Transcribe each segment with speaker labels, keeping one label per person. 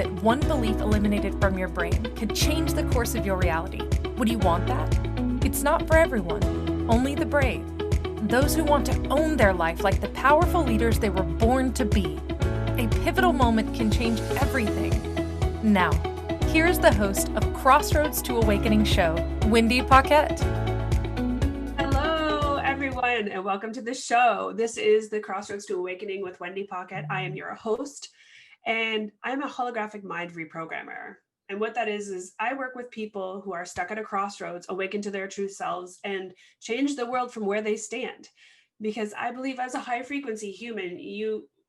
Speaker 1: that one belief eliminated from your brain could change the course of your reality. Would you want that? It's not for everyone, only the brave. Those who want to own their life like the powerful leaders they were born to be. A pivotal moment can change everything. Now, here's the host of Crossroads to Awakening show, Wendy Paquette.
Speaker 2: Hello, everyone, and welcome to the show. This is the Crossroads to Awakening with Wendy Paquette. I am your host, and I'm a holographic mind reprogrammer. And what that is I work with people who are stuck at a crossroads, awaken to their true selves, and change the world from where they stand. Because I believe as a high frequency human,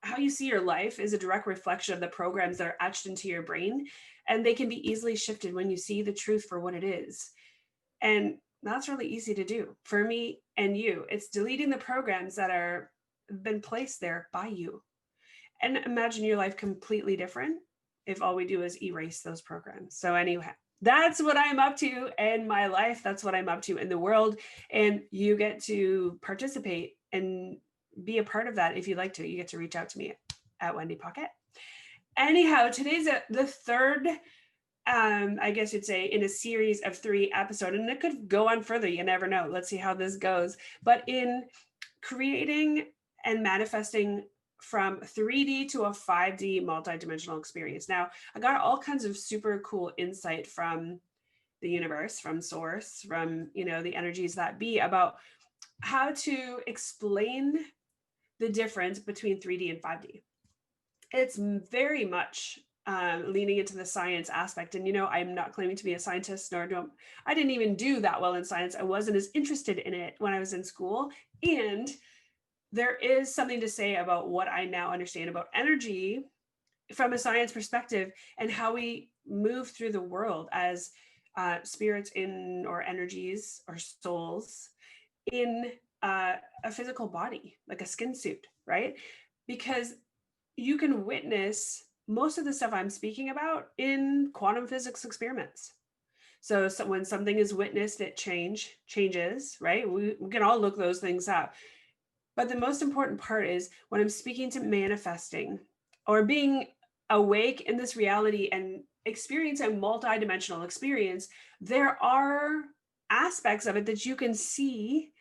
Speaker 2: how you see your life is a direct reflection of the programs that are etched into your brain, and they can be easily shifted when you see the truth for what it is. And that's really easy to do for me and you. It's deleting the programs that are been placed there by you. And imagine your life completely different if all we do is erase those programs. So anyway, that's what I'm up to in my life. That's what I'm up to in the world. And you get to participate and be a part of that if you'd like to. You get to reach out to me at Wendy Paquette. Anyhow, today's the third, I guess you'd say, in a series of 3 episodes, and it could go on further. You never know. Let's see how this goes. But in creating and manifesting from 3D to a 5D multidimensional experience. Now, I got all kinds of super cool insight from the universe, from source, from, the energies that be about how to explain the difference between 3D and 5D. It's very much leaning into the science aspect. And, I'm not claiming to be a scientist, I didn't even do that well in science. I wasn't as interested in it when I was in school. And there is something to say about what I now understand about energy from a science perspective and how we move through the world as spirits or energies or souls in a physical body, like a skin suit, right? Because you can witness most of the stuff I'm speaking about in quantum physics experiments. So when something is witnessed, it changes, right? We can all look those things up. But the most important part is when I'm speaking to manifesting or being awake in this reality and experiencing a multidimensional experience, there are aspects of it that you can see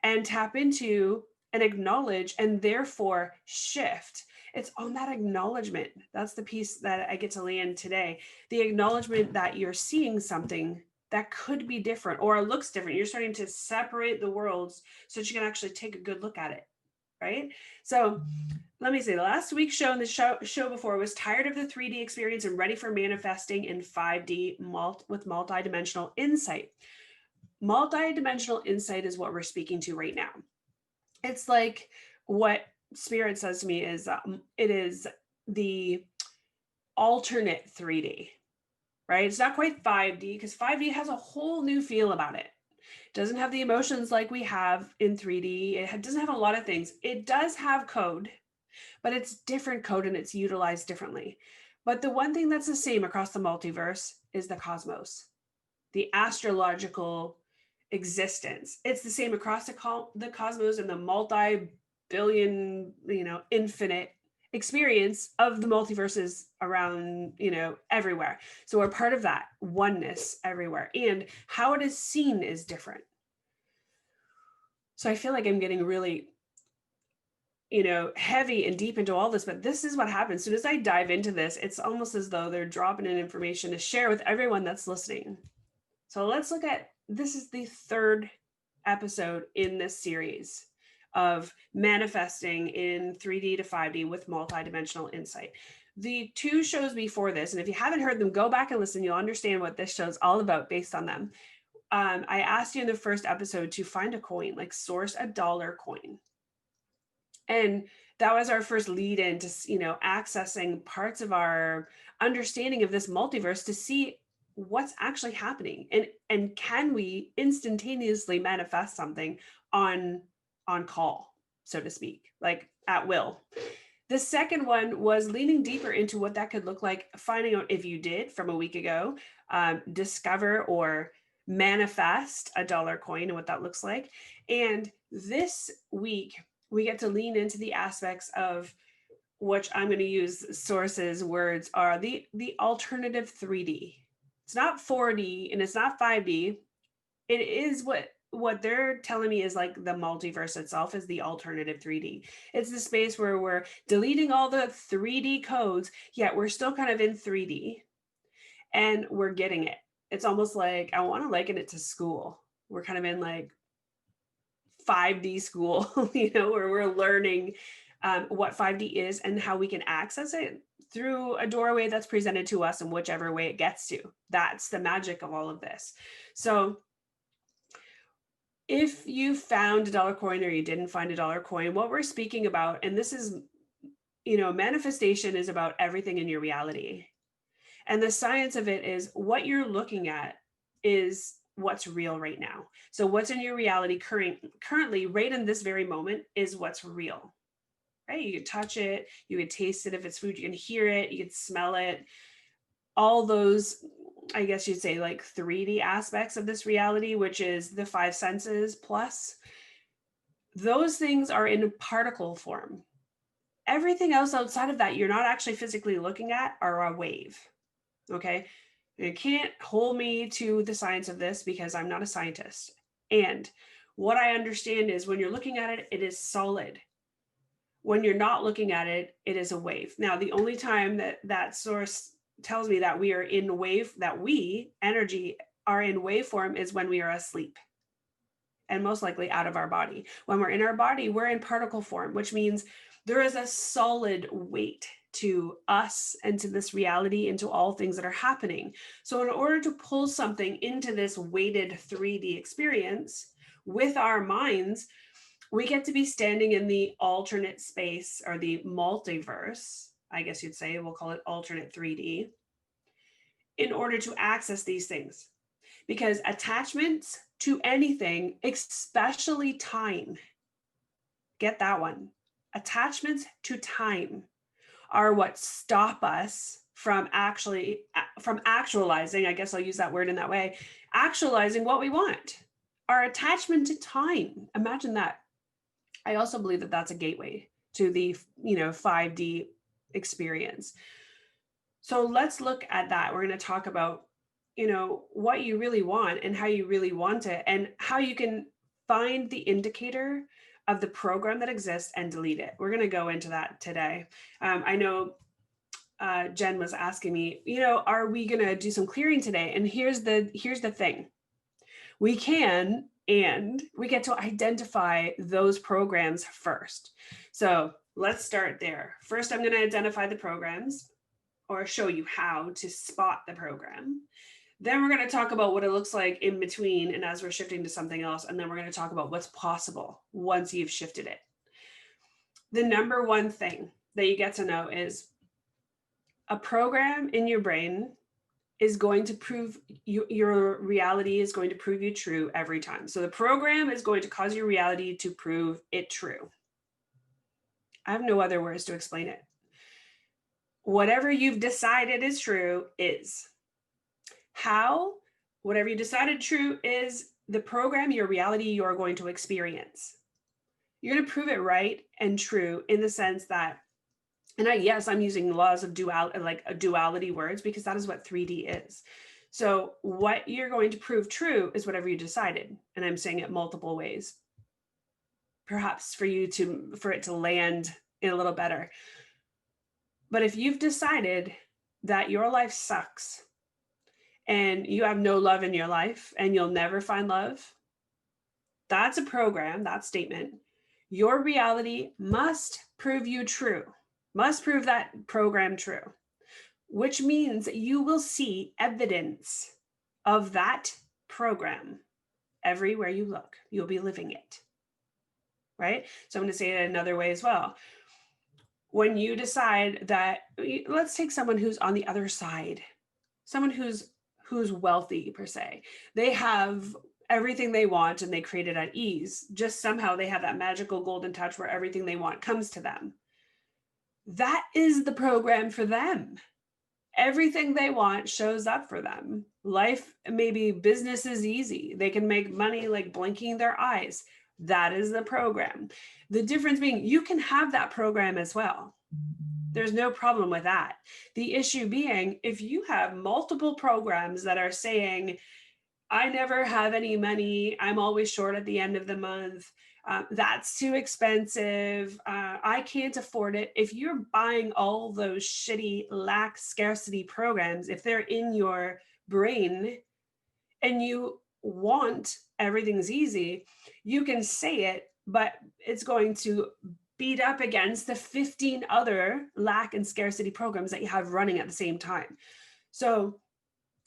Speaker 2: and tap into and acknowledge and therefore shift. It's on that acknowledgement. That's the piece that I get to lay in today. The acknowledgement that you're seeing something that could be different or looks different. You're starting to separate the worlds so that you can actually take a good look at it, right? So let me say, last week's show and the show before was tired of the 3D experience and ready for manifesting in 5D with multidimensional insight. Multidimensional insight is what we're speaking to right now. It's like what Spirit says to me is it is the alternate 3D. Right? It's not quite 5D because 5D has a whole new feel about it. It doesn't have the emotions like we have in 3D. It doesn't have a lot of things. It does have code, but it's different code and it's utilized differently. But the one thing that's the same across the multiverse is the cosmos, the astrological existence. It's the same across the cosmos and the multi-billion, infinite experience of the multiverses around, everywhere. So we're part of that oneness everywhere, and how it is seen is different. So I feel like I'm getting really, heavy and deep into all this, but this is what happens. As soon as I dive into this, it's almost as though they're dropping in information to share with everyone that's listening. So let's look at, this is the 3rd episode in this series of manifesting in 3D to 5D with multidimensional insight. The 2 shows before this, and if you haven't heard them, go back and listen. You'll understand what this show's all about based on them. I asked you in the first episode to find a coin, like source a dollar coin. And that was our first lead into, accessing parts of our understanding of this multiverse to see what's actually happening. And can we instantaneously manifest something on call, so to speak, like at will. The second one was leaning deeper into what that could look like, finding out if you did from a week ago, discover or manifest a dollar coin and what that looks like. And this week, we get to lean into the aspects of which I'm going to use sources, words are the alternative 3D. It's not 4D and it's not 5D. It is what they're telling me is like the multiverse itself is the alternative 3D. It's the space where we're deleting all the 3D codes, yet we're still kind of in 3D and we're getting it. It's almost like, I want to liken it to school. We're kind of in like 5D school, where we're learning what 5D is and how we can access it through a doorway that's presented to us in whichever way it gets to. That's the magic of all of this. So if you found a dollar coin or you didn't find a dollar coin, what we're speaking about, and this is, manifestation is about everything in your reality. And the science of it is what you're looking at is what's real right now. So what's in your reality currently, right in this very moment, is what's real, right? You can touch it, you can taste it. If it's food, you can hear it, you can smell it. All those, I guess you'd say, like 3D aspects of this reality, which is the 5 senses plus, those things are in particle form. Everything else outside of that, you're not actually physically looking at, are a wave. Okay. You can't hold me to the science of this because I'm not a scientist. And what I understand is when you're looking at it, it is solid. When you're not looking at it, it is a wave. Now, the only time that source tells me that we are in wave, that we, energy, are in waveform is when we are asleep and most likely out of our body. When we're in our body, we're in particle form, which means there is a solid weight to us and to this reality and to all things that are happening. So in order to pull something into this weighted 3D experience with our minds, we get to be standing in the alternate space or the multiverse, I guess you'd say, we'll call it alternate 3D, in order to access these things. Because attachments to anything, especially time, get that one, attachments to time are what stop us from actualizing, I guess I'll use that word in that way, actualizing what we want. Our attachment to time, imagine that. I also believe that that's a gateway to the 5D experience. So let's look at that. We're going to talk about what you really want and how you really want it and how you can find the indicator of the program that exists and delete it. We're going to go into that today. I know Jen was asking me, are we going to do some clearing today? And here's the thing. We can, and we get to identify those programs first. So let's start there. First, I'm going to identify the programs or show you how to spot the program. Then we're going to talk about what it looks like in between and as we're shifting to something else. And then we're going to talk about what's possible once you've shifted it. The number one thing that you get to know is a program in your brain is going to prove your reality is going to prove you true every time. So the program is going to cause your reality to prove it true. I have no other words to explain it. Whatever you've decided is true is. How? Whatever you decided true is the program, your reality you're going to experience. You're going to prove it right and true in the sense that, and I'm using the laws of duality words because that is what 3D is. So what you're going to prove true is whatever you decided. And I'm saying it multiple ways, perhaps for it to land in a little better. But if you've decided that your life sucks, and you have no love in your life and you'll never find love, that's a program, that statement. Your reality must prove you true, must prove that program true, which means that you will see evidence of that program everywhere you look. You'll be living it, right? So I'm going to say it another way as well. When you decide that, let's take someone who's on the other side, someone who's wealthy per se. They have everything they want and they create it at ease. Just somehow they have that magical golden touch where everything they want comes to them. That is the program for them. Everything they want shows up for them. Life, maybe business is easy. They can make money like blinking their eyes. That is the program. The difference being you can have that program as well. There's no problem with that. The issue being, if you have multiple programs that are saying, I never have any money, I'm always short at the end of the month, that's too expensive, I can't afford it. If you're buying all those shitty lack scarcity programs, if they're in your brain and you want everything's easy, you can say it, but it's going to beat up against the 15 other lack and scarcity programs that you have running at the same time. So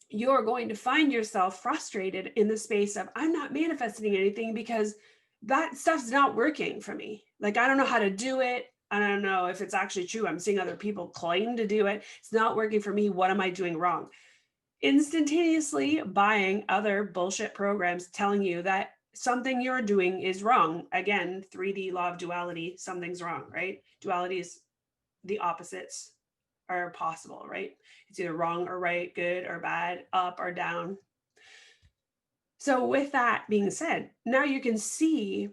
Speaker 2: you're going to find yourself frustrated in the space of, I'm not manifesting anything because that stuff's not working for me. Like, I don't know how to do it. I don't know if it's actually true. I'm seeing other people claim to do it. It's not working for me. What am I doing wrong? Instantaneously buying other bullshit programs telling you that something you're doing is wrong. Again, 3D law of duality, something's wrong, right? Duality is the opposites are possible, right? It's either wrong or right, good or bad, up or down. So with that being said, now you can see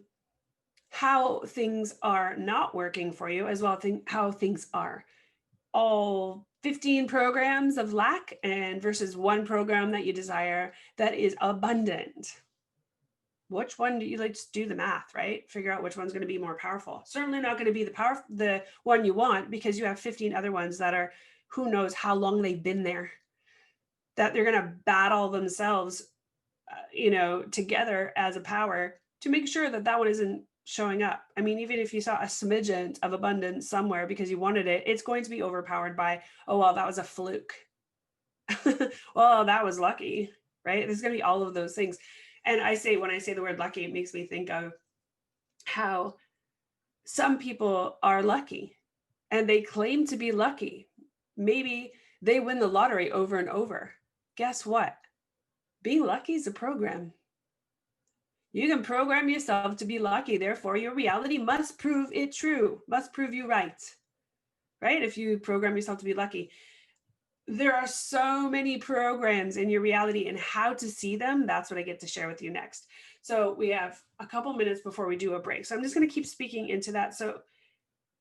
Speaker 2: how things are not working for you, as well as how things are. All 15 programs of lack and versus one program that you desire that is abundant. Which one do you like? Just do the math, right? Figure out which one's going to be more powerful. Certainly not going to be the one you want, because you have 15 other ones that are, who knows how long they've been there, that they're going to battle themselves, together as a power to make sure that that one isn't showing up. I mean, even if you saw a smidgen of abundance somewhere because you wanted it, it's going to be overpowered by, oh, well, that was a fluke. Well, that was lucky, right? There's going to be all of those things. And when I say the word lucky, it makes me think of how some people are lucky and they claim to be lucky. Maybe they win the lottery over and over. Guess what? Being lucky is a program. You can program yourself to be lucky. Therefore, your reality must prove it true, must prove you right, right? If you program yourself to be lucky. There are so many programs in your reality, and how to see them, that's what I get to share with you next. So we have a couple minutes before we do a break. So I'm just going to keep speaking into that. So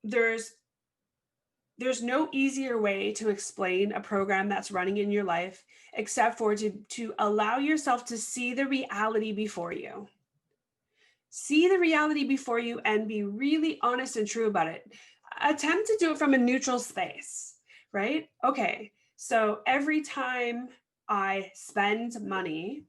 Speaker 2: there's no easier way to explain a program that's running in your life except for to allow yourself to see the reality before you. See the reality before you and be really honest and true about it. Attempt to do it from a neutral space, right? Okay, so every time I spend money,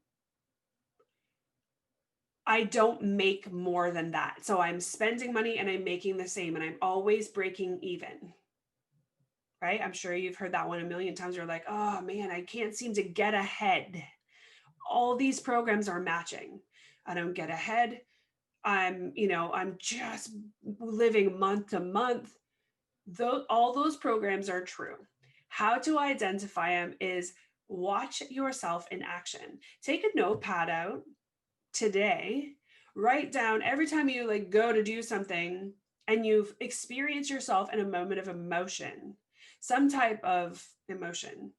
Speaker 2: I don't make more than that. So I'm spending money and I'm making the same, and I'm always breaking even. Right? I'm sure you've heard that one a million times. You're like, oh man, I can't seem to get ahead. All these programs are matching. I don't get ahead. I'm just living month to month. All those programs are true. How to identify them is watch yourself in action. Take a notepad out today, write down every time you go to do something and you've experienced yourself in a moment of emotion, some type of emotion.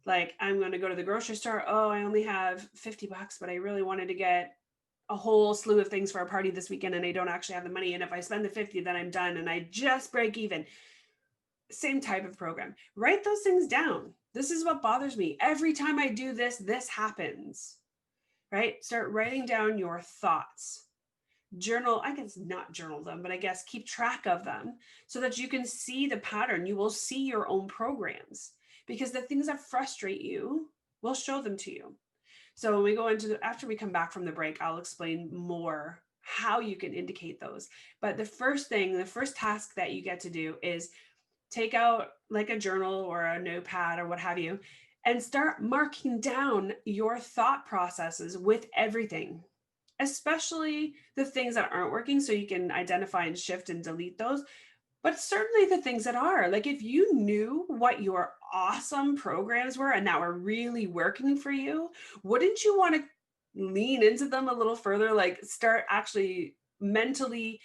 Speaker 2: Like, I'm going to go to the grocery store. Oh, I only have $50, but I really wanted to get a whole slew of things for a party this weekend and I don't actually have the money. And if I spend the 50, then I'm done and I just break even. Same type of program. Write those things down. This is what bothers me. Every time I do this, this happens, right? Start writing down your thoughts. Journal, I guess not journal them, but I guess keep track of them so that you can see the pattern. You will see your own programs, because the things that frustrate you will show them to you. So when we go after we come back from the break, I'll explain more how you can indicate those. But the first task that you get to do is take out like a journal or a notepad or what have you, and start marking down your thought processes with everything, especially the things that aren't working, so you can identify and shift and delete those. But certainly the things that are, like, if you knew what your awesome programs were and that were really working for you, wouldn't you want to lean into them a little further? Like, start actually mentally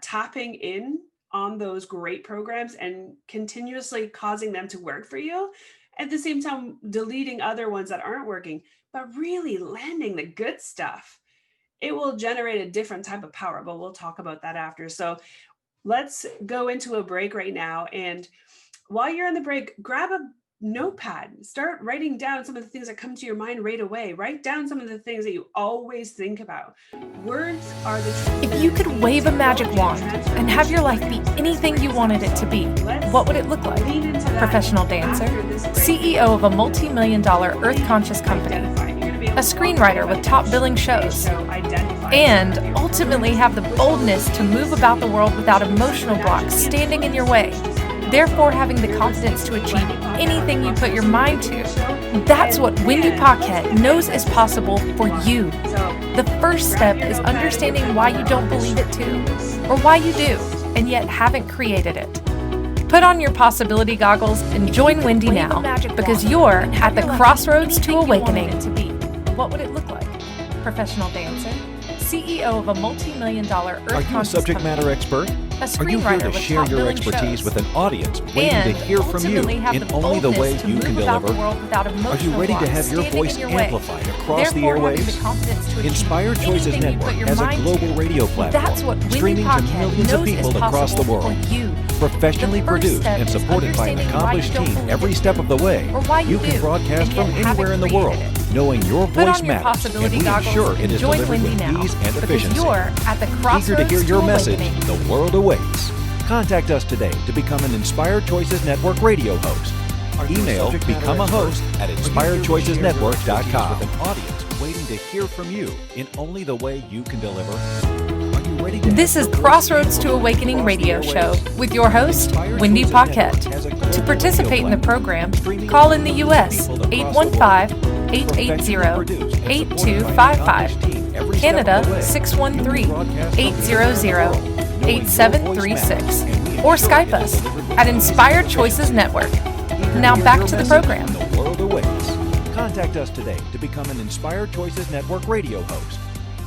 Speaker 2: tapping in on those great programs and continuously causing them to work for you. At the same time, deleting other ones that aren't working, but really landing the good stuff. It will generate a different type of power, but we'll talk about that after. So let's go into a break right now. And while you're on the break, grab a notepad, start writing down some of the things that come to your mind right away. Write down some of the things that you always think about. Words are the truth.
Speaker 1: If you could wave a magic wand and have your life be anything you wanted it to be, what would it look like? Professional dancer, CEO of a multi-million-dollar earth-conscious company, a screenwriter with top billing shows, and ultimately have the boldness to move about the world without emotional blocks standing in your way, therefore having the confidence to achieve anything you put your mind to. That's what Wendy Paquette knows is possible for you. The first step is understanding why you don't believe it too, or why you do, and yet haven't created it. Put on your possibility goggles and join Wendy now, because you're at the crossroads to awakening. What would it look like? Professional dancer, CEO of a multi-million-dollar earth-conscious company.
Speaker 3: Are you a subject matter expert? Are you here to share your expertise with an audience waiting to hear from you in only the way you can deliver? Are you ready to have your voice amplified across the airwaves? Inspired Choices Network has a global radio platform streaming to millions of people across the world. Professionally produced and supported by an accomplished team every step of the way, you can broadcast from anywhere in the world, knowing your voice matters, and we ensure it is delivered with ease and efficiency. Eager to hear your message, the world awaits. Contact us today to become an Inspired Choices Network radio host. Email become a host at inspiredchoicesnetwork.com. With an audience waiting to hear from you in only the way you can deliver.
Speaker 1: This is Crossroads to Awakening radio show with your host, Wendy Paquette. To participate in the program, call in the U.S. 815-880-8255, Canada 613-800-8736, or Skype us at Inspired Choices Network. Now back to the program.
Speaker 3: The world awaits. Contact us today to become an Inspired Choices Network radio host.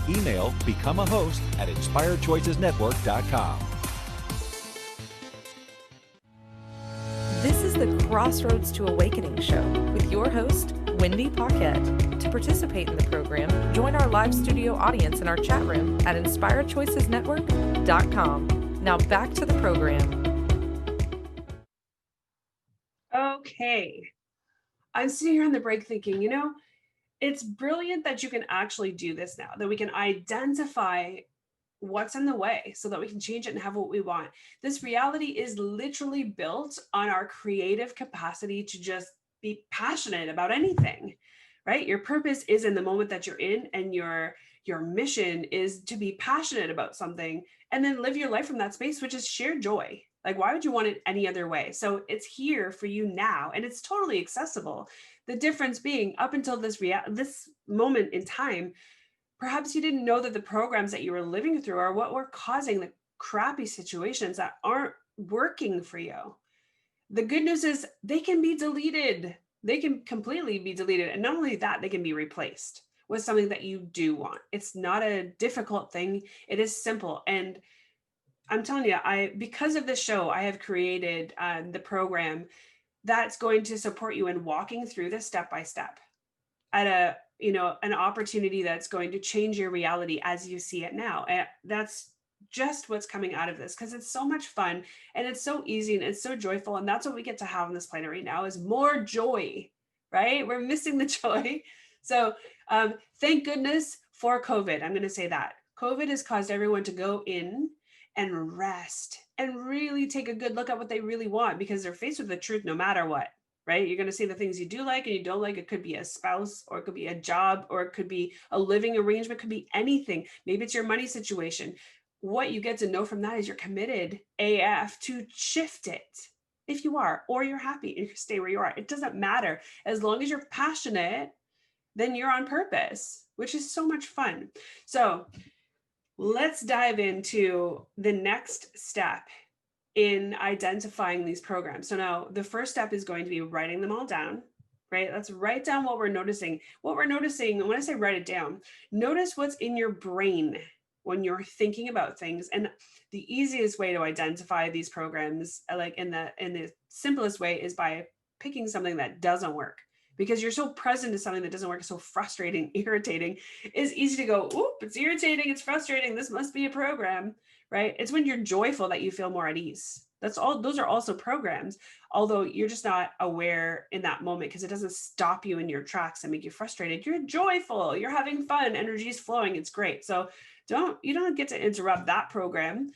Speaker 3: Email become a host at inspiredchoicesnetwork.com.
Speaker 1: This is the Crossroads to Awakening show with your host, Wendy Paquette. To participate in the program, join our live studio audience in our chat room at inspiredchoicesnetwork.com. Now back to the program.
Speaker 2: Okay. I'm sitting here on the break thinking, it's brilliant that you can actually do this now, that we can identify what's in the way so that we can change it and have what we want. This reality is literally built on our creative capacity to just be passionate about anything, right? Your purpose is in the moment that you're in, and your mission is to be passionate about something and then live your life from that space, which is shared joy. Like, why would you want it any other way? So it's here for you now, and it's totally accessible. The difference being, up until this moment in time, perhaps you didn't know that the programs that you were living through are what were causing the crappy situations that aren't working for you. The good news is they can be deleted. They can completely be deleted. And not only that, they can be replaced with something that you do want. It's not a difficult thing. It is simple. And I'm telling you, because of this show, I have created the program that's going to support you in walking through this step by step at an opportunity that's going to change your reality as you see it now. And that's just what's coming out of this, because it's so much fun and it's so easy and it's so joyful. And that's what we get to have on this planet right now, is more joy, right? We're missing the joy. So thank goodness for COVID. I'm going to say that COVID has caused everyone to go in and rest and really take a good look at what they really want, because they're faced with the truth no matter what, right? You're going to see the things you do like and you don't like. It could be a spouse, or it could be a job, or it could be a living arrangement, it could be anything. Maybe it's your money situation. What you get to know from that is you're committed AF to shift it. If you are, or you're happy and you stay where you are, it doesn't matter. As long as you're passionate, then you're on purpose, which is so much fun. So let's dive into the next step in identifying these programs. So now the first step is going to be writing them all down, right? Let's write down what we're noticing. What we're noticing, and when I say write it down, notice what's in your brain when you're thinking about things. And the easiest way to identify these programs, like in the simplest way, is by picking something that doesn't work. Because you're so present to something that doesn't work, it's so frustrating, irritating. It's easy to go, oop, it's irritating, it's frustrating, this must be a program, right? It's when you're joyful that you feel more at ease. That's all. Those are also programs, although you're just not aware in that moment because it doesn't stop you in your tracks and make you frustrated. You're joyful, you're having fun, energy is flowing. It's great. So you don't get to interrupt that program.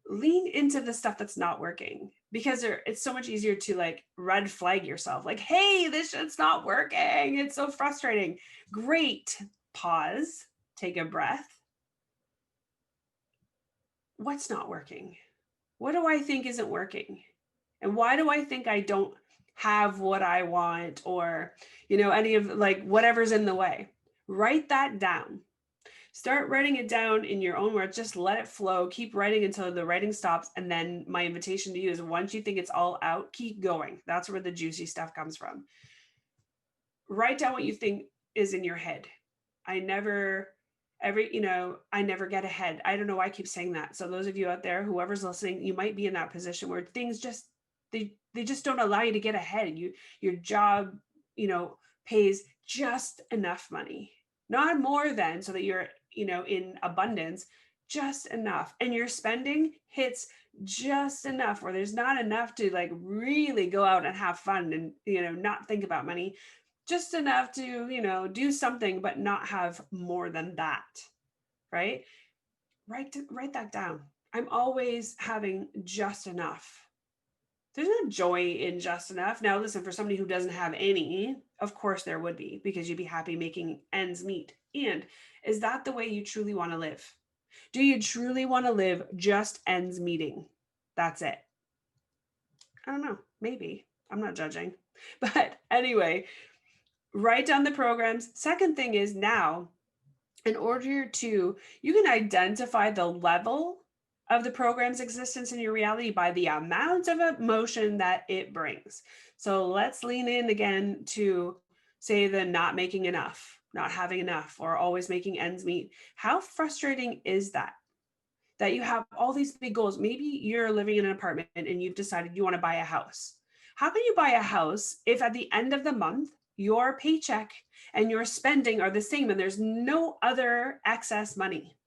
Speaker 2: Lean into the stuff that's not working, because it's so much easier to like red flag yourself. Like, hey, this shit's not working. It's so frustrating. Great. Pause, take a breath. What's not working? What do I think isn't working? And why do I think I don't have what I want, or, any of like whatever's in the way? Write that down. Start writing it down in your own words. Just let it flow. Keep writing until the writing stops. And then my invitation to you is, once you think it's all out, keep going. That's where the juicy stuff comes from. Write down what you think is in your head. I never get ahead. I don't know why I keep saying that. So those of you out there, whoever's listening, you might be in that position where things just, they just don't allow you to get ahead. Your job, pays just enough money, not more than, so that you're, in abundance, just enough. And your spending hits just enough where there's not enough to like really go out and have fun and, not think about money. Just enough to, do something, but not have more than that, right? Write that down. I'm always having just enough. There's no joy in just enough. Now, listen, for somebody who doesn't have any, of course there would be, because you'd be happy making ends meet. And is that the way you truly want to live? Do you truly want to live just ends meeting? That's it. I don't know. Maybe. I'm not judging. But anyway, write down the programs. Second thing is, now, in order to, you can identify the level of the program's existence in your reality by the amount of emotion that it brings. So let's lean in again to, say, the not making enough, not having enough, or always making ends meet. How frustrating is that? That you have all these big goals. Maybe you're living in an apartment and you've decided you want to buy a house. How can you buy a house if at the end of the month, your paycheck and your spending are the same and there's no other excess money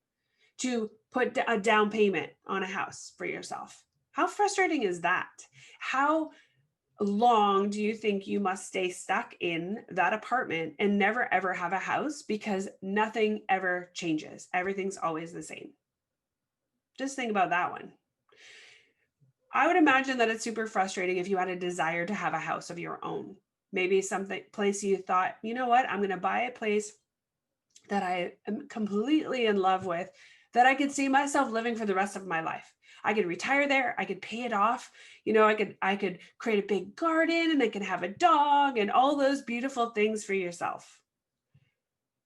Speaker 2: to put a down payment on a house for yourself? How frustrating is that? How long do you think you must stay stuck in that apartment and never ever have a house, because nothing ever changes? Everything's always the same. Just think about that one. I would imagine that it's super frustrating if you had a desire to have a house of your own. Maybe place you thought, you know what, I'm going to buy a place that I am completely in love with, that I could see myself living for the rest of my life. I could retire there. I could pay it off. I could create a big garden, and I could have a dog and all those beautiful things for yourself.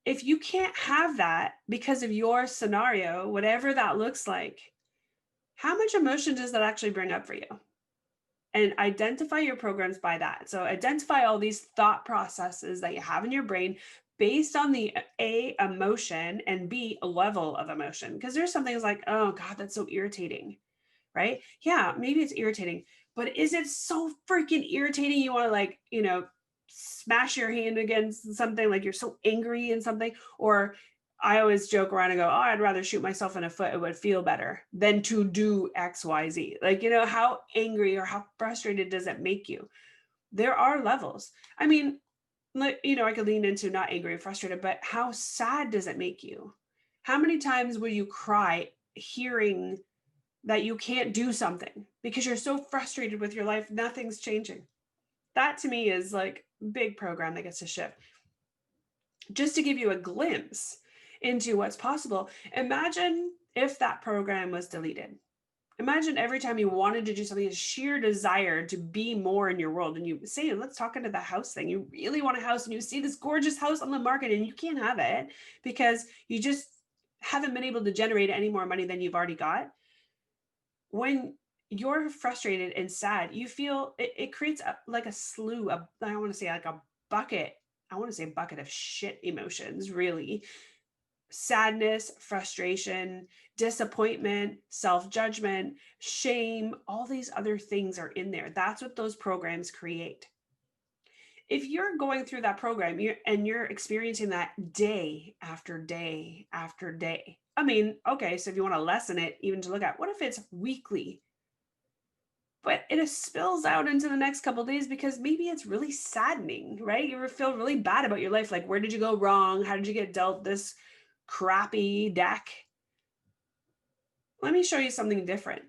Speaker 2: If you can't have that because of your scenario, whatever that looks like, how much emotion does that actually bring up for you? And identify your programs by that. So identify all these thought processes that you have in your brain based on the A, emotion, and B, level of emotion. Because there's some things like, oh God, that's so irritating, right? Yeah, maybe it's irritating, but is it so freaking irritating you want to smash your hand against something, like you're so angry in something? Or I always joke around and go, oh, I'd rather shoot myself in the foot. It would feel better than to do X, Y, Z. How angry or how frustrated does it make you? There are levels. I mean, I could lean into not angry or frustrated, but how sad does it make you? How many times will you cry hearing that you can't do something because you're so frustrated with your life? Nothing's changing. That to me is like a big program that gets to shift. Just to give you a glimpse into what's possible, imagine if that program was deleted. Imagine every time you wanted to do something, a sheer desire to be more in your world, and you say, let's talk into the house thing. You really want a house, and you see this gorgeous house on the market, and you can't have it because you just haven't been able to generate any more money than you've already got. When you're frustrated and sad, you feel it creates like a slew of, I want to say like a bucket. I want to say a bucket of shit emotions, really. Sadness, frustration, disappointment, self-judgment, shame, all these other things are in there. That's what those programs create. If you're going through that program and you're experiencing that day after day after day, I mean, okay, so if you want to lessen it, even to look at, what if it's weekly? But it spills out into the next couple of days because maybe it's really saddening, right? You ever feel really bad about your life? Like, where did you go wrong? How did you get dealt this crappy deck? Let me show you something different.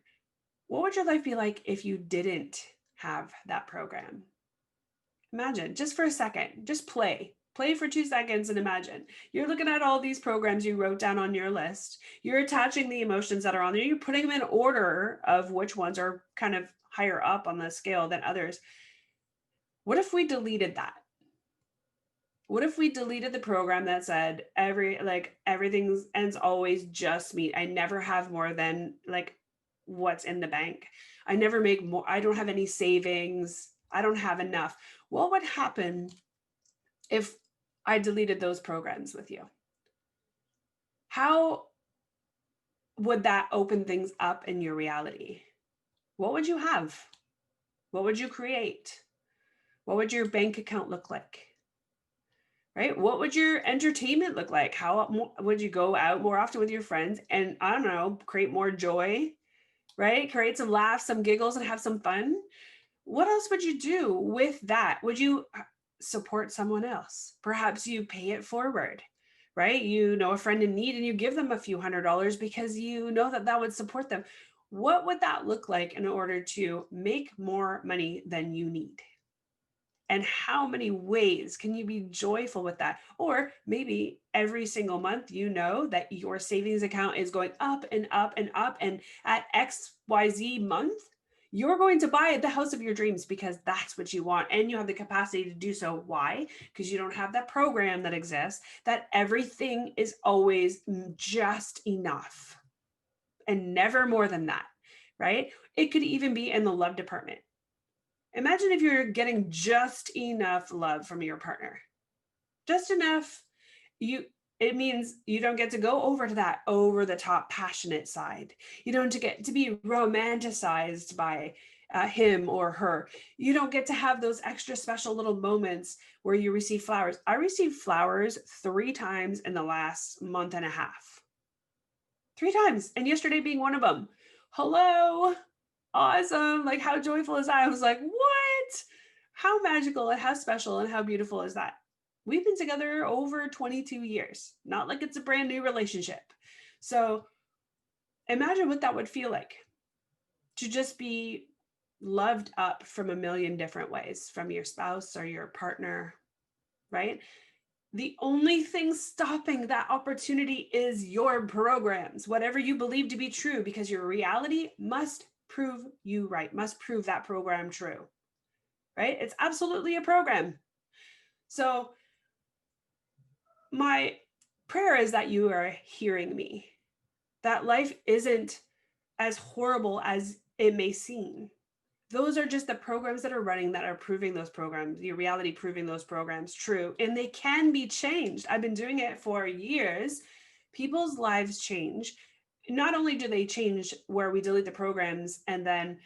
Speaker 2: What would your life be like if you didn't have that program? Imagine, just for a second, just play. Play for 2 seconds and imagine. You're looking at all these programs you wrote down on your list. You're attaching the emotions that are on there. You're putting them in order of which ones are kind of higher up on the scale than others. What if we deleted that? What if we deleted the program that said everything ends always just me? I never have more than like what's in the bank. I never make more. I don't have any savings. I don't have enough. What would happen if I deleted those programs with you? How would that open things up in your reality? What would you have? What would you create? What would your bank account look like? Right? What would your entertainment look like? How would you go out more often with your friends and, I don't know, create more joy, right? Create some laughs, some giggles, and have some fun. What else would you do with that? Would you support someone else? Perhaps you pay it forward, right? You know a friend in need and you give them a few $100s because you know that that would support them. What would that look like in order to make more money than you need? And how many ways can you be joyful with that? Or maybe every single month, you know that your savings account is going up and up and up. And at XYZ month, you're going to buy the house of your dreams because that's what you want. And you have the capacity to do so. Why? Because you don't have that program that exists, that everything is always just enough and never more than that, right? It could even be in the love department. Imagine if you're getting just enough love from your partner. Just enough. It means you don't get to go over to that over the top passionate side. You don't get to be romanticized by him or her. You don't get to have those extra special little moments where you receive flowers. I received flowers 3 times in the last month and a half. 3 times. And yesterday being one of them. Hello. Awesome. Like, how joyful is that? I was like, what? How magical and how special and how beautiful is that? We've been together over 22 years, not like it's a brand new relationship. So imagine what that would feel like to just be loved up from a million different ways from your spouse or your partner, right? The only thing stopping that opportunity is your programs, whatever you believe to be true, because your reality must prove you right, must prove that program true, right? It's absolutely a program. So my prayer is that you are hearing me, that life isn't as horrible as it may seem. Those are just the programs that are running that are proving those programs, your reality proving those programs true, and they can be changed. I've been doing it for years. People's lives change. Not only do they change where we delete the programs and then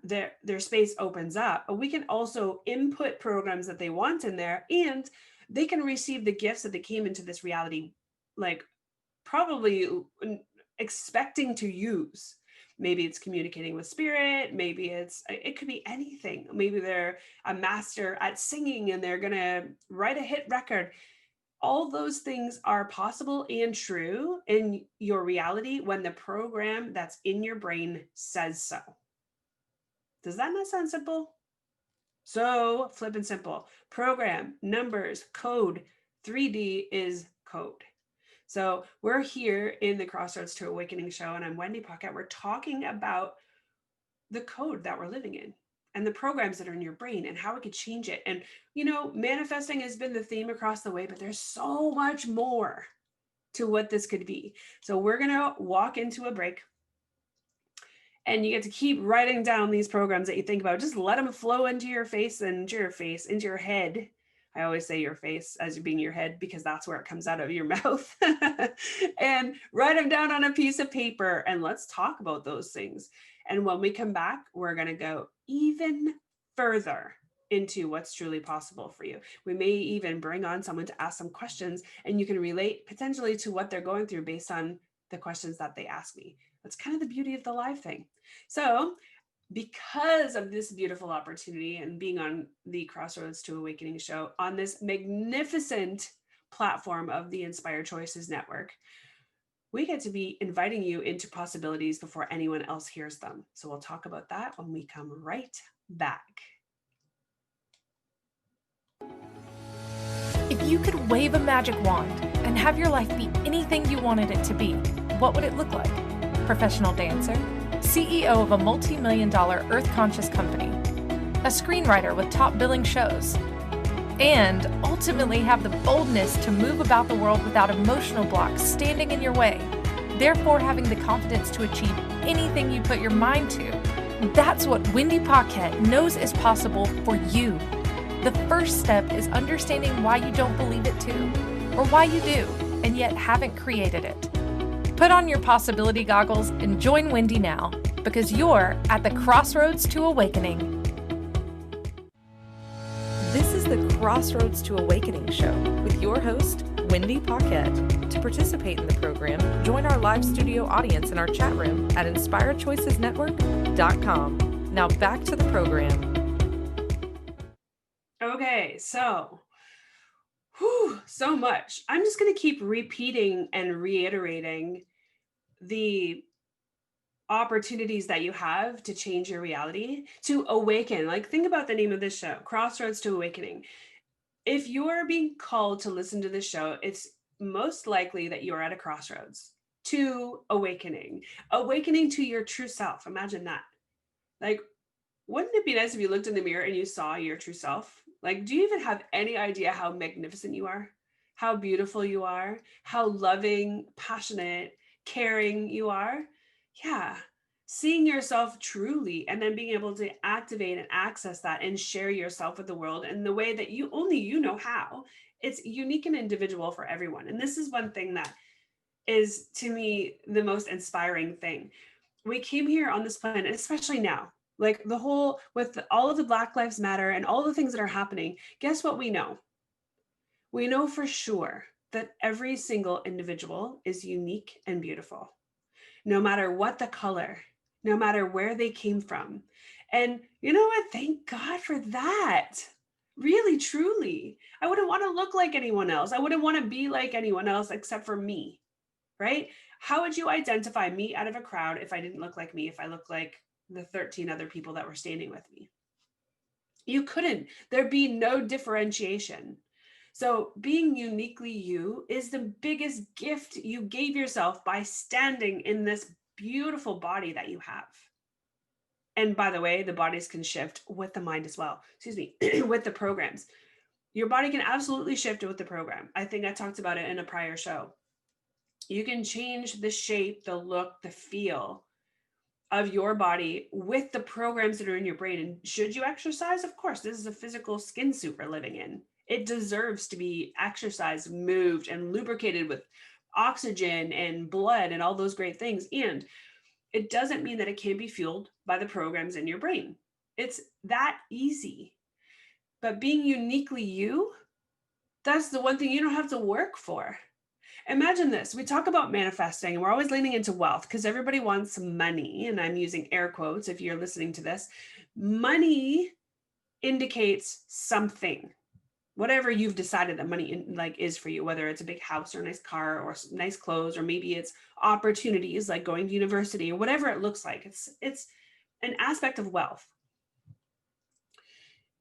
Speaker 2: their space opens up, but we can also input programs that they want in there, and they can receive the gifts that they came into this reality, like probably expecting to use. Maybe it's communicating with spirit. Maybe it could be anything. Maybe they're a master at singing and they're going to write a hit record. All those things are possible and true in your reality when the program that's in your brain says so. Does that not sound simple? So flippin' simple. Program, numbers, code, 3D is code. So we're here in the Crossroads to Awakening show, and I'm Wendy Paquette. We're talking about the code that we're living in and the programs that are in your brain and how we could change it. And, you know, manifesting has been the theme across the way, but there's so much more to what this could be. So we're going to walk into a break, and you get to keep writing down these programs that you think about. Just let them flow into your face, into your head. I always say your face as being your head because that's where it comes out of your mouth. And write them down on a piece of paper, and let's talk about those things. And when we come back, we're going to go even further into what's truly possible for you. We may even bring on someone to ask some questions, and you can relate potentially to what they're going through based on the questions that they ask me. That's kind of the beauty of the live thing. So because of this beautiful opportunity and being on the Crossroads to Awakening show on this magnificent platform of the Inspired Choices Network, we get to be inviting you into possibilities before anyone else hears them. So we'll talk about that when we come right back.
Speaker 1: If you could wave a magic wand and have your life be anything you wanted it to be, what would it look like? Professional dancer, CEO of a multi-million-dollar earth-conscious company, a screenwriter with top billing shows, and ultimately have the boldness to move about the world without emotional blocks standing in your way, therefore having the confidence to achieve anything you put your mind to. That's what Wendy Paquette knows is possible for you. The first step is understanding why you don't believe it too, or why you do, and yet haven't created it. Put on your possibility goggles and join Wendy now, because you're at the Crossroads to Awakening. This is the Crossroads to Awakening show with your host, Wendy Paquette. To participate in the program, join our live studio audience in our chat room at inspiredchoicesnetwork.com. Now back to the program.
Speaker 2: Okay, so so much. I'm just going to keep repeating and reiterating the opportunities that you have to change your reality, to awaken. Like, think about the name of this show, Crossroads to Awakening. If you're being called to listen to this show, it's most likely that you're at a crossroads to awakening to your true self. Imagine that. Like, wouldn't it be nice if you looked in the mirror and you saw your true self? Like, do you even have any idea how magnificent you are? How beautiful you are? How loving, passionate, caring you are? Yeah. Seeing yourself truly and then being able to activate and access that and share yourself with the world in the way that only you know how. It's unique and individual for everyone. And this is one thing that is, to me, the most inspiring thing. We came here on this planet, especially now, like with all of the Black Lives Matter and all the things that are happening, guess what we know? We know for sure that every single individual is unique and beautiful, no matter what the color, no matter where they came from. And you know what? Thank God for that. Really, truly. I wouldn't want to look like anyone else. I wouldn't want to be like anyone else except for me, right? How would you identify me out of a crowd if I didn't look like me, if I looked like the 13 other people that were standing with me? You couldn't. There'd be no differentiation. So being uniquely you is the biggest gift you gave yourself by standing in this beautiful body that you have. And by the way, the bodies can shift with the mind as well. Excuse me, with the programs. Your body can absolutely shift with the program. I think I talked about it in a prior show. You can change the shape, the look, the feel of your body with the programs that are in your brain. And should you exercise? Of course, this is a physical skin suit we're living in. It deserves to be exercised, moved, and lubricated with oxygen and blood and all those great things. And it doesn't mean that it can't be fueled by the programs in your brain. It's that easy. But being uniquely you, that's the one thing you don't have to work for. Imagine this. We talk about manifesting and we're always leaning into wealth because everybody wants money. And I'm using air quotes if you're listening to this. Money indicates something, whatever you've decided that money is for you, whether it's a big house or a nice car or nice clothes, or maybe it's opportunities like going to university or whatever it looks like. It's an aspect of wealth.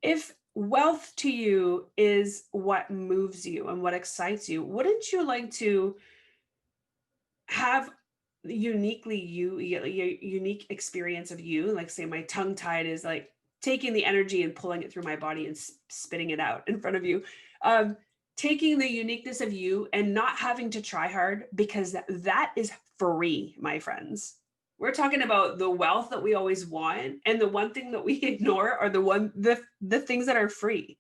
Speaker 2: If wealth to you is what moves you and what excites you, wouldn't you like to have uniquely you, your unique experience of you? Like, say my tongue tied is like taking the energy and pulling it through my body and spitting it out in front of you. Taking the uniqueness of you and not having to try hard, because that is free, my friends. We're talking about the wealth that we always want, and the one thing that we ignore are the things that are free.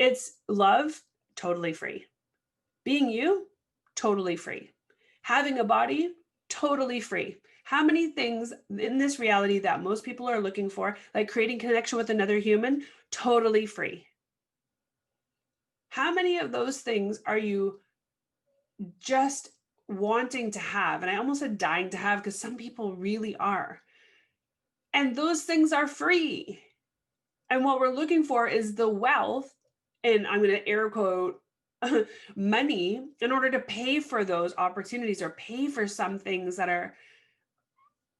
Speaker 2: It's love, totally free. Being you, totally free. Having a body, totally free. How many things in this reality that most people are looking for, like creating connection with another human, totally free? How many of those things are you just wanting to have, and I almost said dying to have, because some people really are. And those things are free. And what we're looking for is the wealth, and I'm going to air quote, money, in order to pay for those opportunities or pay for some things that are,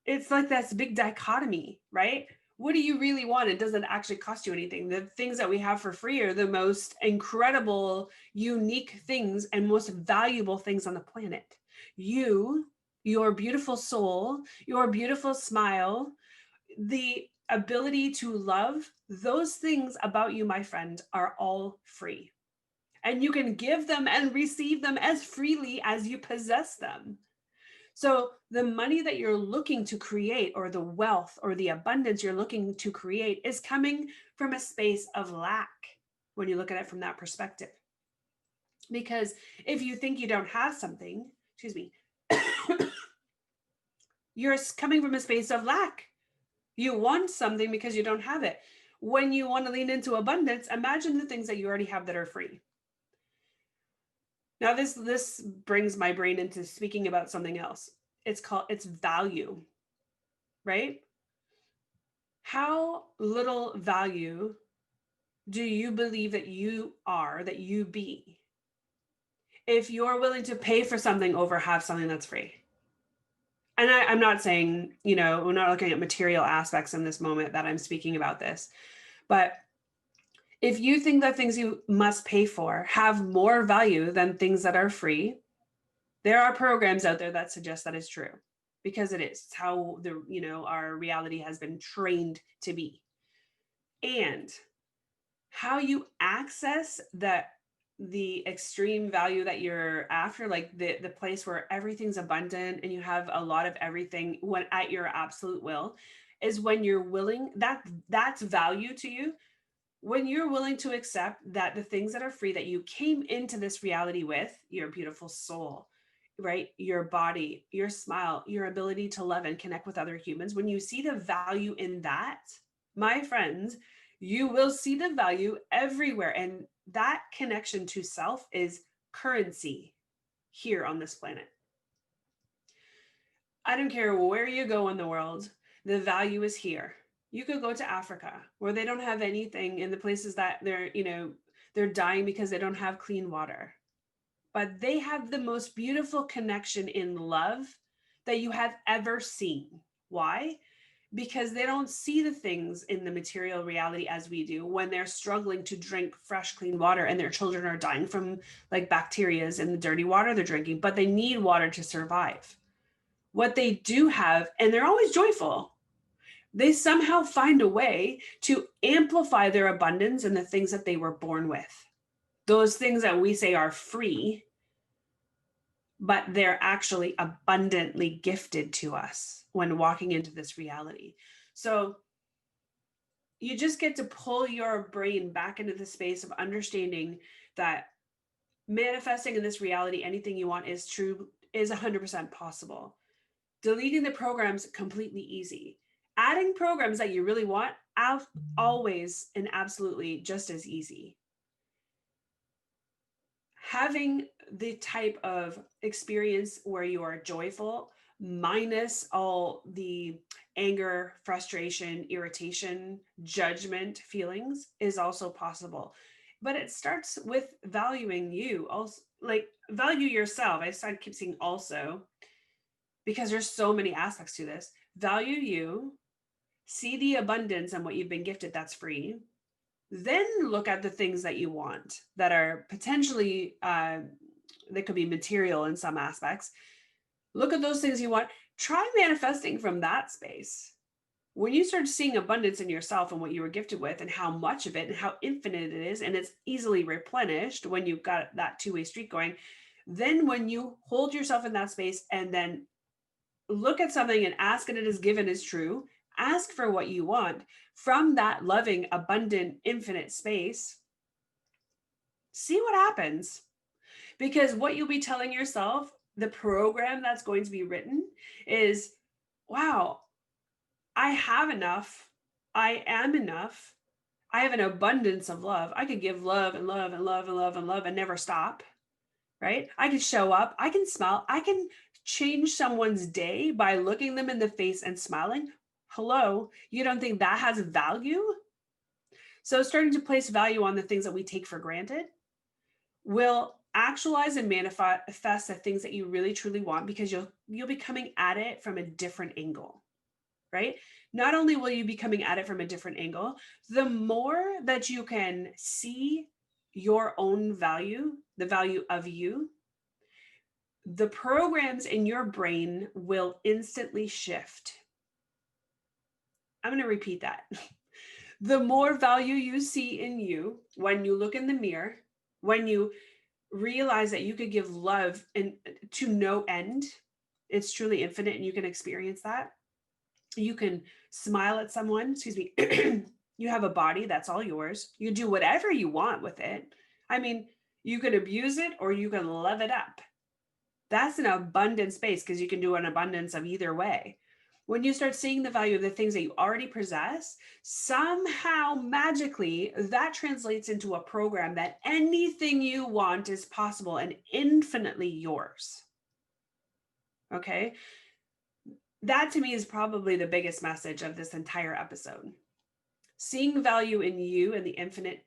Speaker 2: it's like this big dichotomy, right? What do you really want? It doesn't actually cost you anything. The things that we have for free are the most incredible, unique things and most valuable things on the planet. You, your beautiful soul, your beautiful smile, the ability to love, those things about you, my friend, are all free. And you can give them and receive them as freely as you possess them. So the money that you're looking to create, or the wealth or the abundance you're looking to create, is coming from a space of lack when you look at it from that perspective. Because if you think you don't have something, you're coming from a space of lack. You want something because you don't have it. When you want to lean into abundance, imagine the things that you already have that are free. Now, this brings my brain into speaking about something else. It's value, right? How little value do you believe that you are, that you be, if you're willing to pay for something over have something that's free? And I'm not saying, we're not looking at material aspects in this moment that I'm speaking about this, but if you think that things you must pay for have more value than things that are free, there are programs out there that suggest that is true, because it is. It's how our reality has been trained to be. And how you access the extreme value that you're after, like the place where everything's abundant and you have a lot of everything at your absolute will, is when you're willing, that's value to you. When you're willing to accept that the things that are free that you came into this reality with, your beautiful soul, right? Your body, your smile, your ability to love and connect with other humans. When you see the value in that, my friends, you will see the value everywhere. And that connection to self is currency here on this planet. I don't care where you go in the world, the value is here. You could go to Africa where they don't have anything, in the places that they're dying because they don't have clean water. But they have the most beautiful connection in love that you have ever seen. Why? Because they don't see the things in the material reality as we do, when they're struggling to drink fresh, clean water and their children are dying from like bacteria in the dirty water they're drinking, but they need water to survive. What they do have, and they're always joyful, they somehow find a way to amplify their abundance and the things that they were born with. Those things that we say are free, but they're actually abundantly gifted to us when walking into this reality. So you just get to pull your brain back into the space of understanding that manifesting in this reality, anything you want is true, is 100% possible. Deleting the programs, completely easy. Adding programs that you really want, always and absolutely just as easy. Having the type of experience where you are joyful, minus all the anger, frustration, irritation, judgment feelings, is also possible. But it starts with valuing you. Also, like, value yourself. I keep saying also, because there's so many aspects to this. Value you, see the abundance and what you've been gifted that's free. Then look at the things that you want that are potentially, that could be material in some aspects. Look at those things you want. Try manifesting from that space. When you start seeing abundance in yourself and what you were gifted with and how much of it and how infinite it is, and it's easily replenished when you've got that two-way street going, then when you hold yourself in that space and then look at something and ask and it is given is true, ask for what you want from that loving, abundant, infinite space, see what happens. Because what you'll be telling yourself, the program that's going to be written is, wow, I have enough. I am enough. I have an abundance of love. I could give love and love and love and love and love and never stop, right? I can show up, I can smile, I can change someone's day by looking them in the face and smiling. Hello, you don't think that has value? So starting to place value on the things that we take for granted will actualize and manifest the things that you really truly want, because you'll be coming at it from a different angle, right? Not only will you be coming at it from a different angle, the more that you can see your own value, the value of you, the programs in your brain will instantly shift. I'm going to repeat that. The more value you see in you when you look in the mirror, when you realize that you could give love and to no end, it's truly infinite and you can experience that. You can smile at someone, you have a body that's all yours. You do whatever you want with it. I mean, you can abuse it or you can love it up. That's an abundant space because you can do an abundance of either way. When you start seeing the value of the things that you already possess, somehow magically that translates into a program that anything you want is possible and infinitely yours. Okay? That to me is probably the biggest message of this entire episode. Seeing value in you and the infinite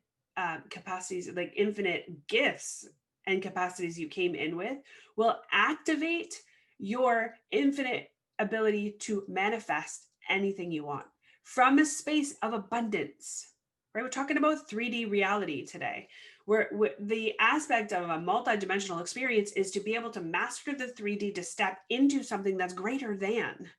Speaker 2: capacities, like infinite gifts and capacities you came in with, will activate your infinite ability to manifest anything you want from a space of abundance, right? We're talking about 3D reality today, where the aspect of a multidimensional experience is to be able to master the 3D, to step into something that's greater than,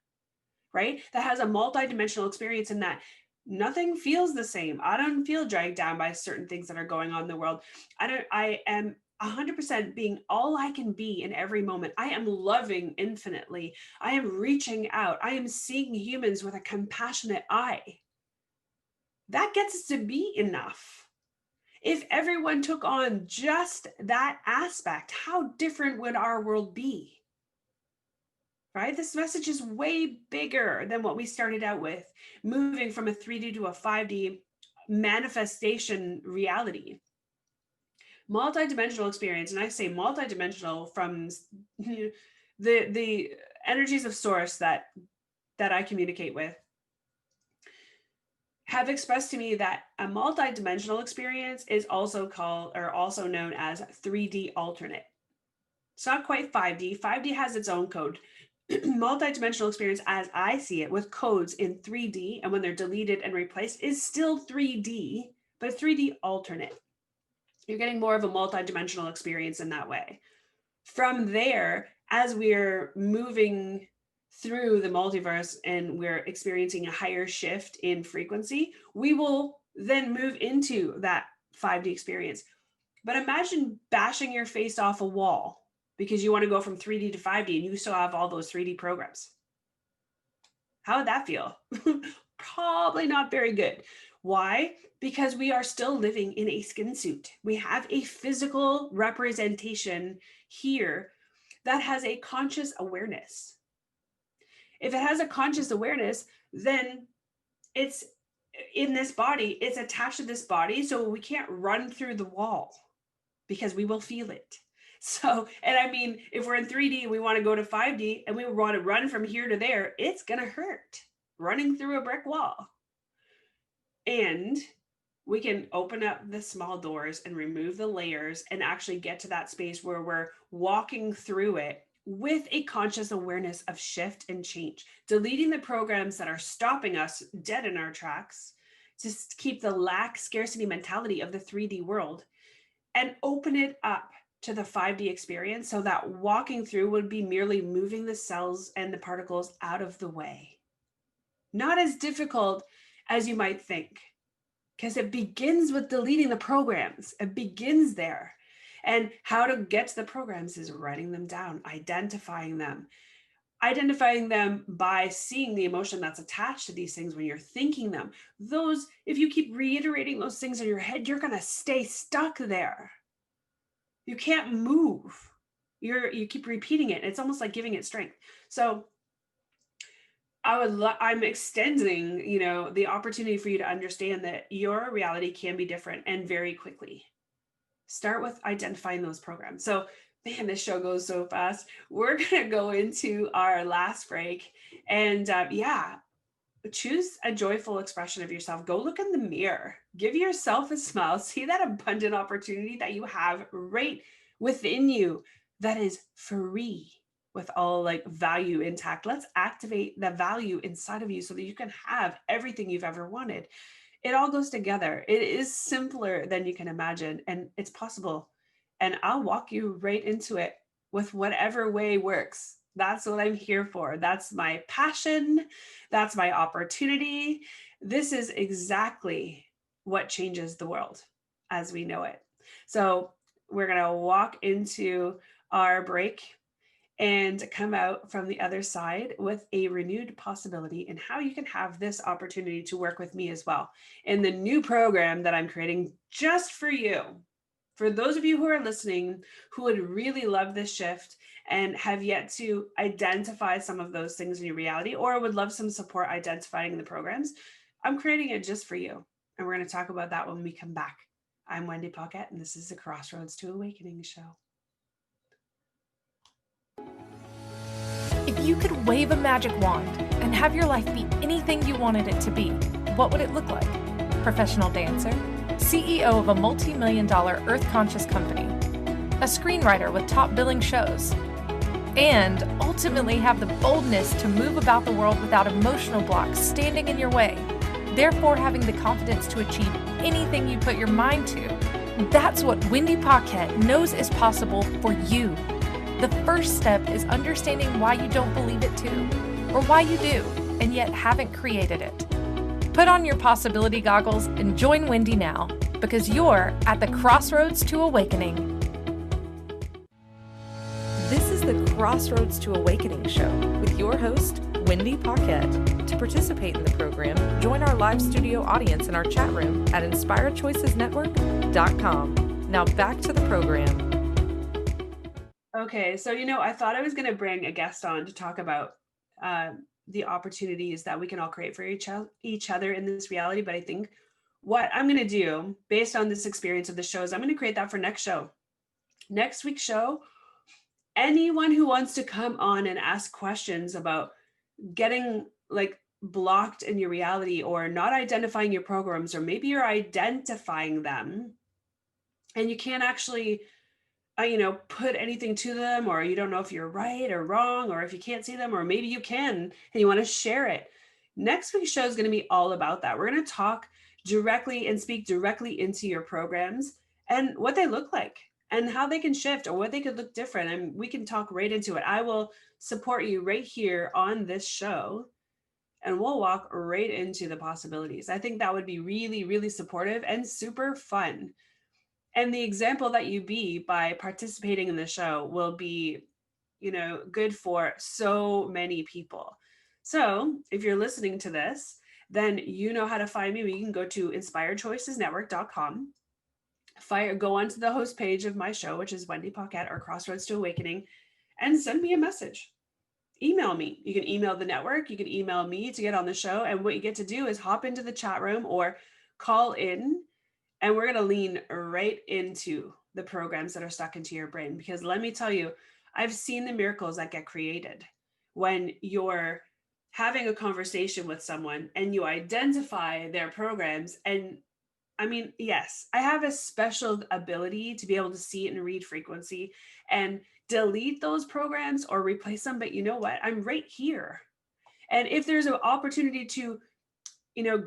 Speaker 2: right? That has a multidimensional experience, in that nothing feels the same. I don't feel dragged down by certain things that are going on in the world. I am 100% being all I can be in every moment. I am loving infinitely. I am reaching out. I am seeing humans with a compassionate eye. That gets us to be enough. If everyone took on just that aspect, how different would our world be? Right? This message is way bigger than what we started out with, moving from a 3D to a 5D manifestation reality. Multidimensional experience, and I say multidimensional from the energies of source that I communicate with, have expressed to me that a multidimensional experience is also called, or also known as, 3D alternate. It's not quite 5D. 5D has its own code. Multidimensional experience, as I see it, with codes in 3D, and when they're deleted and replaced, is still 3D, but 3D alternate. You're getting more of a multidimensional experience in that way. From there, as we're moving through the multiverse and we're experiencing a higher shift in frequency, we will then move into that 5D experience. But imagine bashing your face off a wall because you want to go from 3D to 5D and you still have all those 3D programs. How would that feel? Probably not very good. Why? Because we are still living in a skin suit. We have a physical representation here that has a conscious awareness. If it has a conscious awareness, then it's in this body, it's attached to this body, so we can't run through the wall because we will feel it. So, and I mean, if we're in 3D and we want to go to 5D and we want to run from here to there, it's going to hurt running through a brick wall. And we can open up the small doors and remove the layers and actually get to that space where we're walking through it with a conscious awareness of shift and change, deleting the programs that are stopping us dead in our tracks, to keep the lack scarcity mentality of the 3D world, and open it up to the 5D experience, so that walking through would be merely moving the cells and the particles out of the way. Not as difficult as you might think, because it begins with deleting the programs. It begins there. And how to get to the programs is writing them down, identifying them by seeing the emotion that's attached to these things when you're thinking them. Those, if you keep reiterating those things in your head, you're going to stay stuck there. You can't move. You keep repeating it. It's almost like giving it strength. So I'm extending, the opportunity for you to understand that your reality can be different, and very quickly. Start with identifying those programs. So Man, this show goes so fast. We're going to go into our last break. And choose a joyful expression of yourself. Go look in the mirror. Give yourself a smile. See that abundant opportunity that you have right within you that is free with all like value intact. Let's activate the value inside of you so that you can have everything you've ever wanted. It all goes together. It is simpler than you can imagine, and it's possible. And I'll walk you right into it with whatever way works. That's what I'm here for. That's my passion. That's my opportunity. This is exactly what changes the world as we know it. So we're going to walk into our break and come out from the other side with a renewed possibility and how you can have this opportunity to work with me as well in the new program that I'm creating just for you. For those of you who are listening, who would really love this shift and have yet to identify some of those things in your reality, or would love some support identifying the programs, I'm creating it just for you. And we're going to talk about that when we come back. I'm Wendy Paquette, and this is the Crossroads to Awakening show.
Speaker 1: If you could wave a magic wand and have your life be anything you wanted it to be, what would it look like? Professional dancer, CEO of a multi-million-dollar earth-conscious company, a screenwriter with top billing shows, and ultimately have the boldness to move about the world without emotional blocks standing in your way, therefore having the confidence to achieve anything you put your mind to. That's what Wendy Paquette knows is possible for you. The first step is understanding why you don't believe it too, or why you do, and yet haven't created it. Put on your possibility goggles and join Wendy now, because you're at the Crossroads to Awakening. This is the Crossroads to Awakening show with your host, Wendy Paquette. To participate in the program, join our live studio audience in our chat room at inspiredchoicesnetwork.com. Now back to the program.
Speaker 2: Okay, so I thought I was going to bring a guest on to talk about the opportunities that we can all create for each other in this reality. But I think what I'm going to do based on this experience of the show is I'm going to create that for next show. Next week's show, anyone who wants to come on and ask questions about getting like blocked in your reality or not identifying your programs, or maybe you're identifying them and you can't actually put anything to them, or you don't know if you're right or wrong, or if you can't see them, or maybe you can and you want to share it. Next week's show is going to be all about that. We're going to talk directly and speak directly into your programs and what they look like and how they can shift or what they could look different. And we can talk right into it. I will support you right here on this show, and we'll walk right into the possibilities. I think that would be really, really supportive and super fun. And the example that you be by participating in the show will be, good for so many people. So if you're listening to this, then you know how to find me. You can go to inspiredchoicesnetwork.com, go onto the host page of my show, which is Wendy Paquette or Crossroads to Awakening, and send me a message. Email me. You can email the network. You can email me to get on the show. And what you get to do is hop into the chat room or call in. And we're going to lean right into the programs that are stuck into your brain, because let me tell you, I've seen the miracles that get created when you're having a conversation with someone and you identify their programs. And I mean, yes, I have a special ability to be able to see and read frequency and delete those programs or replace them. But you know what? I'm right here. And if there's an opportunity to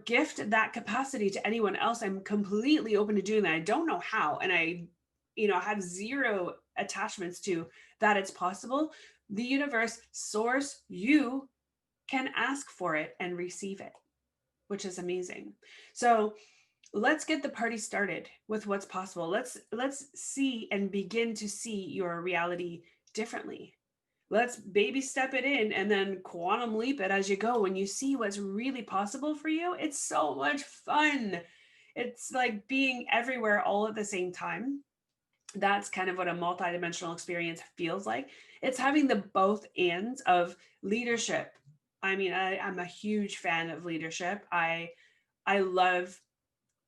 Speaker 2: gift that capacity to anyone else, I'm completely open to doing that. I don't know how. And I, have zero attachments to that it's possible. The universe, source, you can ask for it and receive it, which is amazing. So let's get the party started with what's possible. Let's see and begin to see your reality differently. Let's baby step it in and then quantum leap it as you go. When you see what's really possible for you, it's so much fun. It's like being everywhere all at the same time. That's kind of what a multidimensional experience feels like. It's having the both ends of leadership. I mean, I'm a huge fan of leadership. I love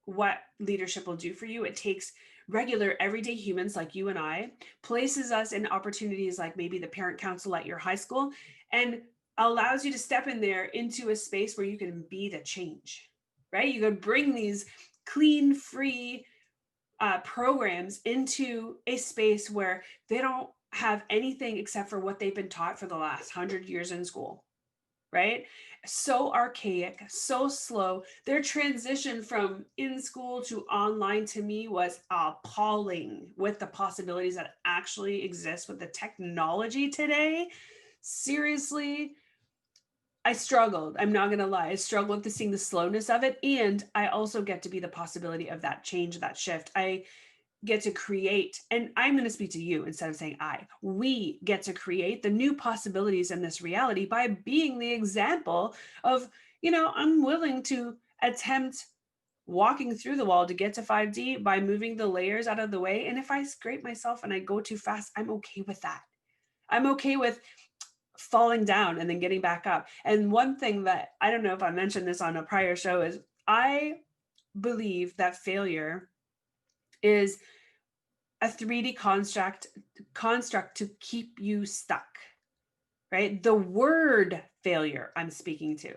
Speaker 2: what leadership will do for you. It takes regular everyday humans like you and I, places us in opportunities like maybe the parent council at your high school, and allows you to step in there into a space where you can be the change, right? You can bring these clean, free programs into a space where they don't have anything except for what they've been taught for the last 100 years in school, right? So archaic, so slow. Their transition from in school to online to me was appalling with the possibilities that actually exist with the technology today. Seriously, I struggled. I'm not going to lie. I struggled with seeing the slowness of it. And I also get to be the possibility of that change, that shift. I get to create, and I'm going to speak to you instead of saying we get to create the new possibilities in this reality by being the example of, I'm willing to attempt walking through the wall to get to 5D by moving the layers out of the way. And if I scrape myself and I go too fast, I'm okay with that. I'm okay with falling down and then getting back up. And one thing that I don't know if I mentioned this on a prior show is I believe that failure is a 3D construct to keep you stuck, right? The word failure I'm speaking to,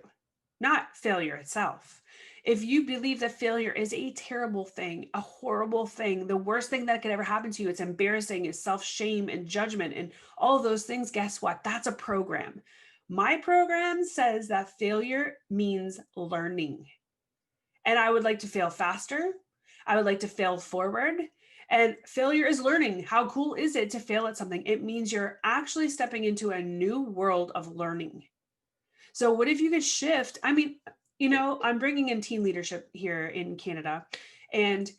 Speaker 2: not failure itself. If you believe that failure is a terrible thing, a horrible thing, the worst thing that could ever happen to you, it's embarrassing, it's self-shame and judgment and all those things, guess what? That's a program. My program says that failure means learning. And I would like to fail faster. I would like to fail forward. And failure is learning. How cool is it to fail at something? It means you're actually stepping into a new world of learning. So what if you could shift? I mean, I'm bringing in teen leadership here in Canada. And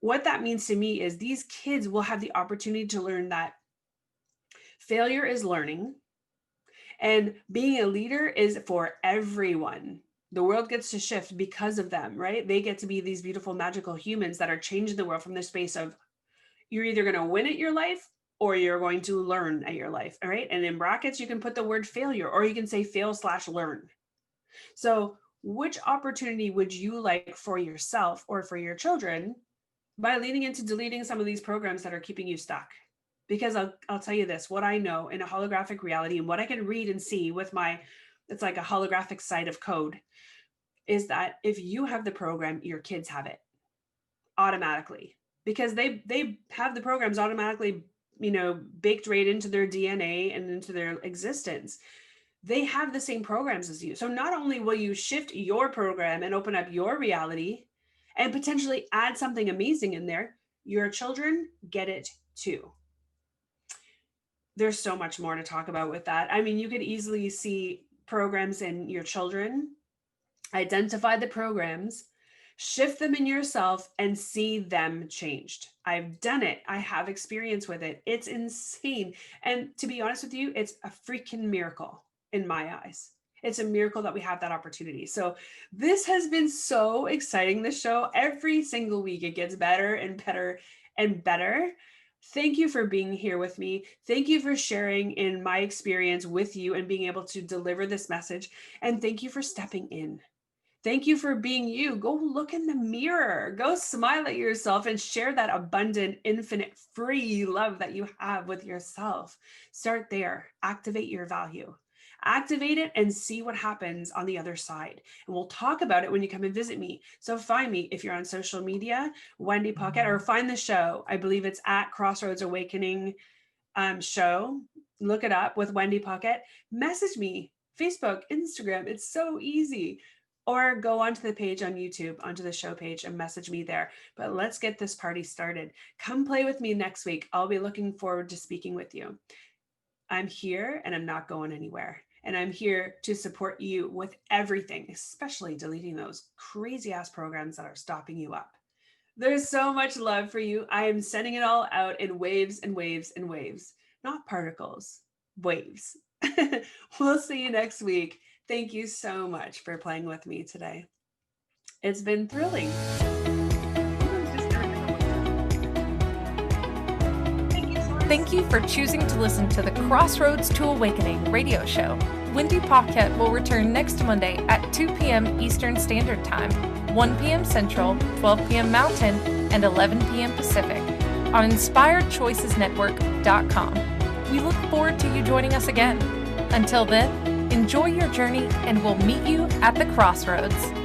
Speaker 2: what that means to me is these kids will have the opportunity to learn that failure is learning and being a leader is for everyone. The world gets to shift because of them, right? They get to be these beautiful, magical humans that are changing the world from the space of you're either going to win at your life or you're going to learn at your life, all right? And in brackets, you can put the word failure, or you can say fail/learn. So which opportunity would you like for yourself or for your children by leaning into deleting some of these programs that are keeping you stuck? Because I'll tell you this, what I know in a holographic reality and what I can read and see with it's like a holographic site of code, is that if you have the program, your kids have it automatically, because they have the programs automatically, baked right into their DNA and into their existence. They have the same programs as you. So not only will you shift your program and open up your reality and potentially add something amazing in there, your children get it too. There's so much more to talk about with that. I mean, you could easily see programs in your children, identify the programs, shift them in yourself, and see them changed. I've done it. I have experience with it. It's insane. And to be honest with you, it's a freaking miracle in my eyes. It's a miracle that we have that opportunity. So this has been so exciting, this show. Every single week it gets better and better and better. Thank you for being here with me. Thank you for sharing in my experience with you and being able to deliver this message. And thank you for stepping in. Thank you for being you. Go look in the mirror, go smile at yourself and share that abundant, infinite, free love that you have with yourself. Start there, activate your value. Activate it and see what happens on the other side. And we'll talk about it when you come and visit me. So find me if you're on social media, Wendy Paquette, or find the show. I believe it's at Crossroads Awakening show. Look it up with Wendy Paquette. Message me, Facebook, Instagram. It's so easy. Or go onto the page on YouTube, onto the show page, and message me there. But let's get this party started. Come play with me next week. I'll be looking forward to speaking with you. I'm here and I'm not going anywhere. And I'm here to support you with everything, especially deleting those crazy ass programs that are stopping you up. There's so much love for you. I am sending it all out in waves and waves and waves, not particles, waves. We'll see you next week. Thank you so much for playing with me today. It's been thrilling.
Speaker 1: Thank you for choosing to listen to the Crossroads to Awakening radio show. Wendy Paquette will return next Monday at 2 p.m. Eastern Standard Time, 1 p.m. Central, 12 p.m. Mountain, and 11 p.m. Pacific. on inspiredchoicesnetwork.com. We look forward to you joining us again. Until then, enjoy your journey and we'll meet you at the crossroads.